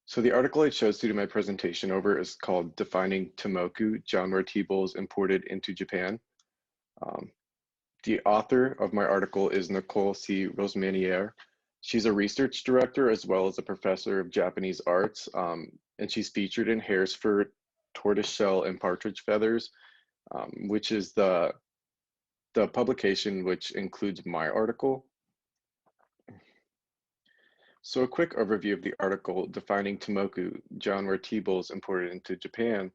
So the article I chose to do my presentation over is called Defining Temmoku, Jian Tea Bowls Imported into Japan. Um, the author of my article is Nicole C. Rosemaniere. She's a research director as well as a professor of Japanese arts, and she's featured in Hare's Fur, Tortoiseshell, and Partridge Feathers, which is the publication which includes my article. So a quick overview of the article defining Temmoku, genre tea bowls imported into Japan.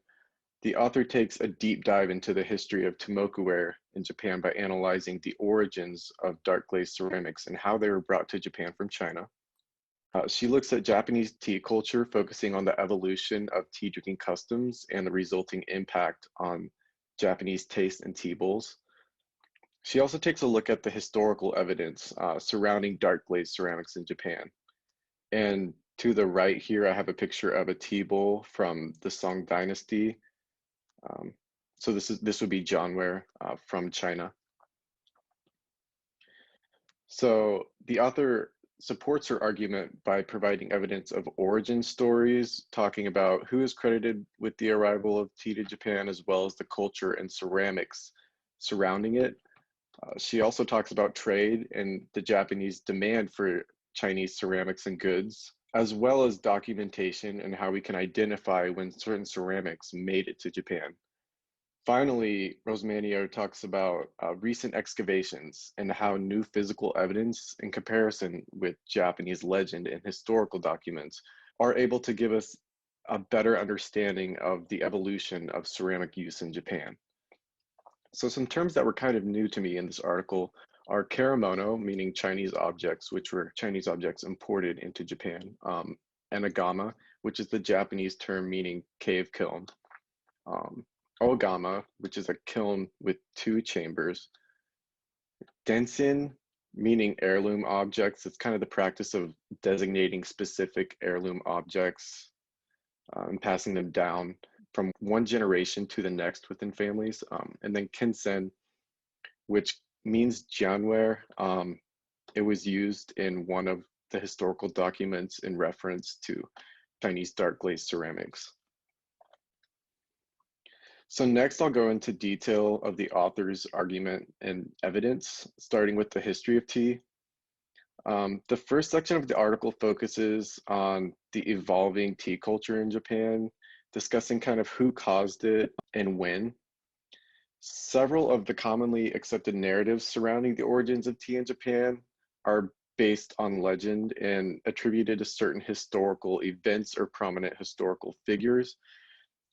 The author takes a deep dive into the history of Temmoku ware in Japan by analyzing the origins of dark glazed ceramics and how they were brought to Japan from China. She looks at Japanese tea culture, focusing on the evolution of tea drinking customs and the resulting impact on Japanese taste and tea bowls. She also takes a look at the historical evidence surrounding dark glazed ceramics in Japan. And to the right here, I have a picture of a tea bowl from the Song Dynasty. So this would be Jian from China. So the author supports her argument by providing evidence of origin stories, talking about who is credited with the arrival of tea to Japan, as well as the culture and ceramics surrounding it. She also talks about trade and the Japanese demand for Chinese ceramics and goods, as well as documentation and how we can identify when certain ceramics made it to Japan. Finally, Rosemaniere talks about recent excavations and how new physical evidence in comparison with Japanese legend and historical documents are able to give us a better understanding of the evolution of ceramic use in Japan. So some terms that were kind of new to me in this article are karamono, meaning Chinese objects, which were Chinese objects imported into Japan, and agama, which is the Japanese term meaning cave kiln. Ogama, which is a kiln with 2 chambers. Densin, meaning heirloom objects. It's kind of the practice of designating specific heirloom objects and passing them down from one generation to the next within families. And then kinsen, which means jianware. It was used in one of the historical documents in reference to Chinese dark glazed ceramics. So next I'll go into detail of the author's argument and evidence, starting with the history of tea. The first section of the article focuses on the evolving tea culture in Japan, discussing kind of who caused it and when. Several of the commonly accepted narratives surrounding the origins of tea in Japan are based on legend and attributed to certain historical events or prominent historical figures.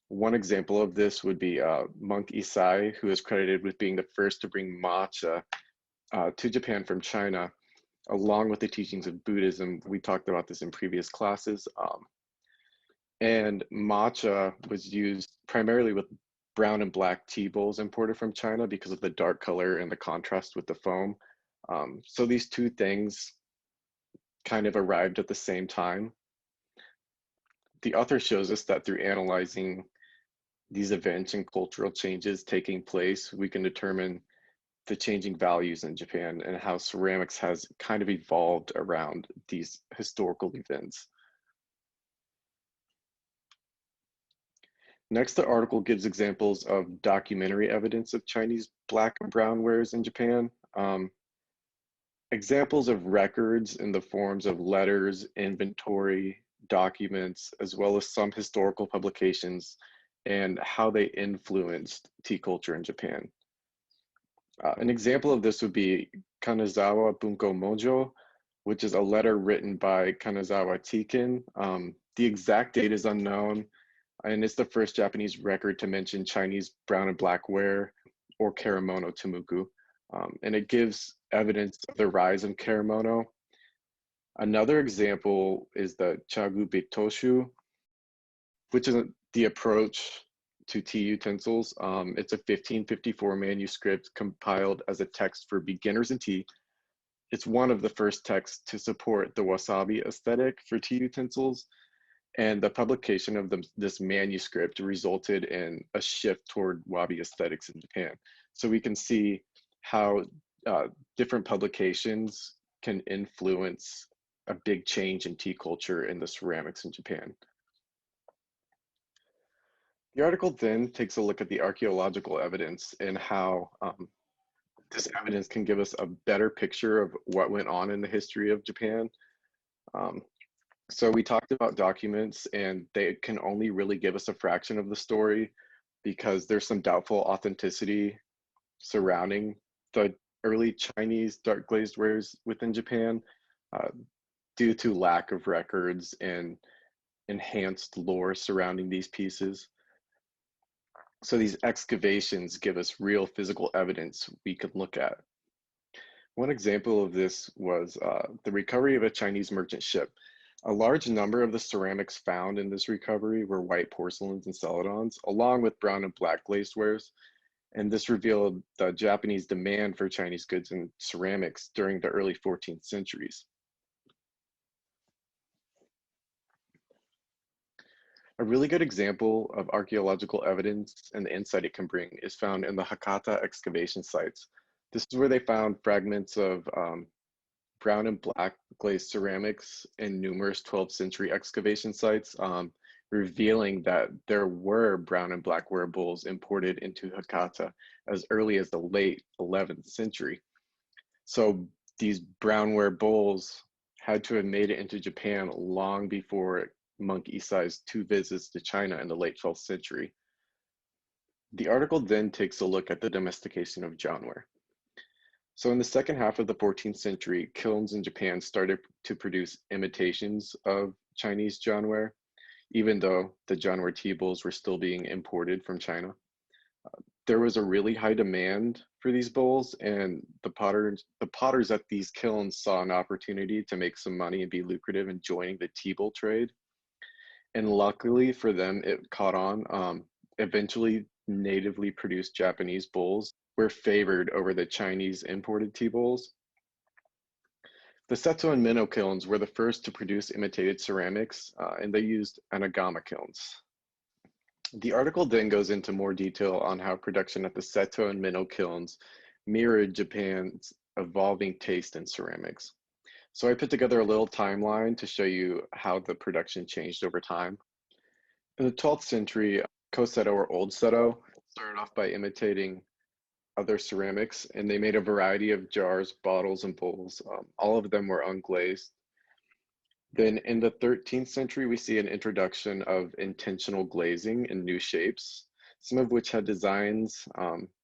One example of this would be Monk Isai, who is credited with being the first to bring matcha to Japan from China, along with the teachings of Buddhism. We talked about this in previous classes. And matcha was used primarily with brown and black tea bowls imported from China because of the dark color and the contrast with the foam. So these two things kind of arrived at the same time. The author shows us that through analyzing these events and cultural changes taking place, we can determine the changing values in Japan and how ceramics has kind of evolved around these historical events. Next, the article gives examples of documentary evidence of Chinese black and brown wares in Japan. Examples of records in the forms of letters, inventory, documents, as well as some historical publications and how they influenced tea culture in Japan. An example of this would be Kanazawa Bunko Mojo, which is a letter written by Kanazawa Tikin. The exact date is unknown, and it's the first Japanese record to mention Chinese brown and black ware or karamono Temmoku. And it gives evidence of the rise of karamono. Another example is the Chagu Bitoshu, which is the approach to tea utensils. It's a 1554 manuscript compiled as a text for beginners in tea. It's one of the first texts to support the wasabi aesthetic for tea utensils. And the publication of this manuscript resulted in a shift toward wabi aesthetics in Japan. So we can see how different publications can influence a big change in tea culture in the ceramics in Japan. The article then takes a look at the archaeological evidence and how this evidence can give us a better picture of what went on in the history of Japan. Um, so we talked about documents, and they can only really give us a fraction of the story because there's some doubtful authenticity surrounding the early Chinese dark glazed wares within Japan uh, due to lack of records and enhanced lore surrounding these pieces. So these excavations give us real physical evidence we can look at. One example of this was the recovery of a Chinese merchant ship. A large number of the ceramics found in this recovery were white porcelains and celadons, along with brown and black glazewares. And this revealed the Japanese demand for Chinese goods and ceramics during the early 14th centuries. A really good example of archaeological evidence and the insight it can bring is found in the Hakata excavation sites. This is where they found fragments of brown and black glazed ceramics in numerous 12th century excavation sites, revealing that there were brown and black ware bowls imported into Hakata as early as the late 11th century. So these brownware bowls had to have made it into Japan long before Monk Isai's two visits to China in the late 12th century. The article then takes a look at the domestication of Jianware. So in the second half of the 14th century, kilns in Japan started to produce imitations of Chinese Jianware, even though the Jianware tea bowls were still being imported from China. There was a really high demand for these bowls, and the potters at these kilns saw an opportunity to make some money and be lucrative in joining the tea bowl trade. And luckily for them, it caught on. Eventually, natively produced Japanese bowls were favored over the Chinese imported tea bowls. The Seto and Minno kilns were the first to produce imitated ceramics, and they used anagama kilns. The article then goes into more detail on how production at the Seto and Minno kilns mirrored Japan's evolving taste in ceramics. So I put together a little timeline to show you how the production changed over time. In the 12th century, Koseto or Old Seto started off by imitating other ceramics, and they made a variety of jars, bottles, and bowls. All of them were unglazed. Then in the 13th century, we see an introduction of intentional glazing in new shapes, some of which had designs.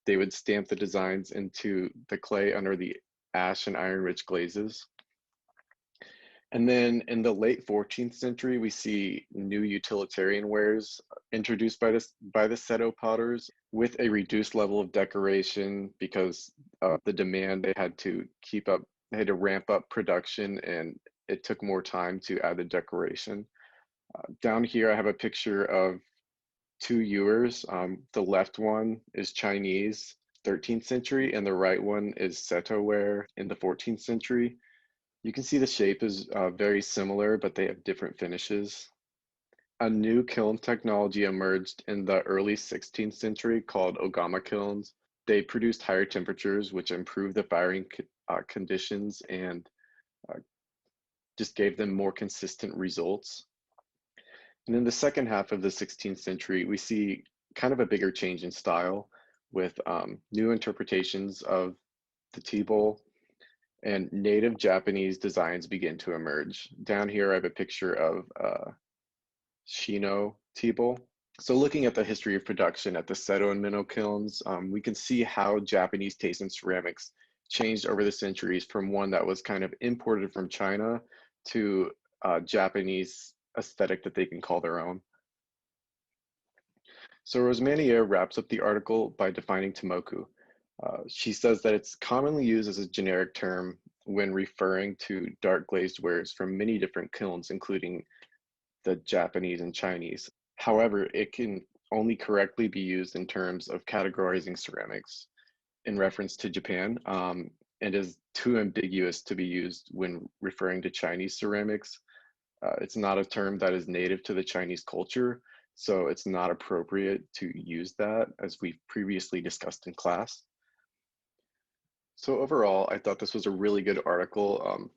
They would stamp the designs into the clay under the ash and iron-rich glazes. And then in the late 14th century, we see new utilitarian wares introduced by the Seto potters with a reduced level of decoration because of the demand. They had to keep up, they had to ramp up production, and it took more time to add the decoration. Down here, I have a picture of two ewers. The left one is Chinese, 13th century, and the right one is Seto ware in the 14th century. You can see the shape is very similar, but they have different finishes. A new kiln technology emerged in the early 16th century called ogama kilns. They produced higher temperatures, which improved the firing conditions and uh, just gave them more consistent results. And in the second half of the 16th century, we see kind of a bigger change in style with new interpretations of the tea bowl, and native Japanese designs begin to emerge. Down here, I have a picture of Shino tea bowl. So looking at the history of production at the Seto and Minno kilns, we can see how Japanese taste in ceramics changed over the centuries from one that was kind of imported from China to a Japanese aesthetic that they can call their own. So Rosmanier wraps up the article by defining Temmoku. She says that it's commonly used as a generic term when referring to dark glazed wares from many different kilns, including the Japanese and Chinese. However, it can only correctly be used in terms of categorizing ceramics in reference to Japan, and is too ambiguous to be used when referring to Chinese ceramics. It's not a term that is native to the Chinese culture, so it's not appropriate to use that, as we've previously discussed in class. So overall, I thought this was a really good article,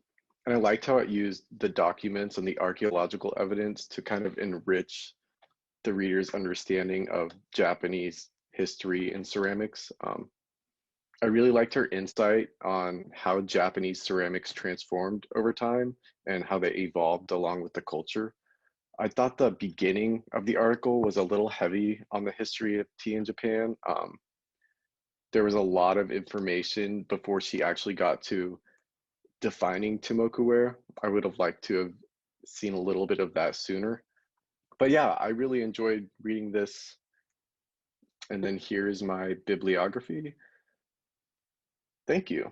and I liked how it used the documents and the archaeological evidence to kind of enrich the reader's understanding of Japanese history and ceramics. I really liked her insight on how Japanese ceramics transformed over time and how they evolved along with the culture. I thought the beginning of the article was a little heavy on the history of tea in Japan. There was a lot of information before she actually got to defining Temmoku ware. I would have liked to have seen a little bit of that sooner. But yeah, I really enjoyed reading this. And then here's my bibliography. Thank you.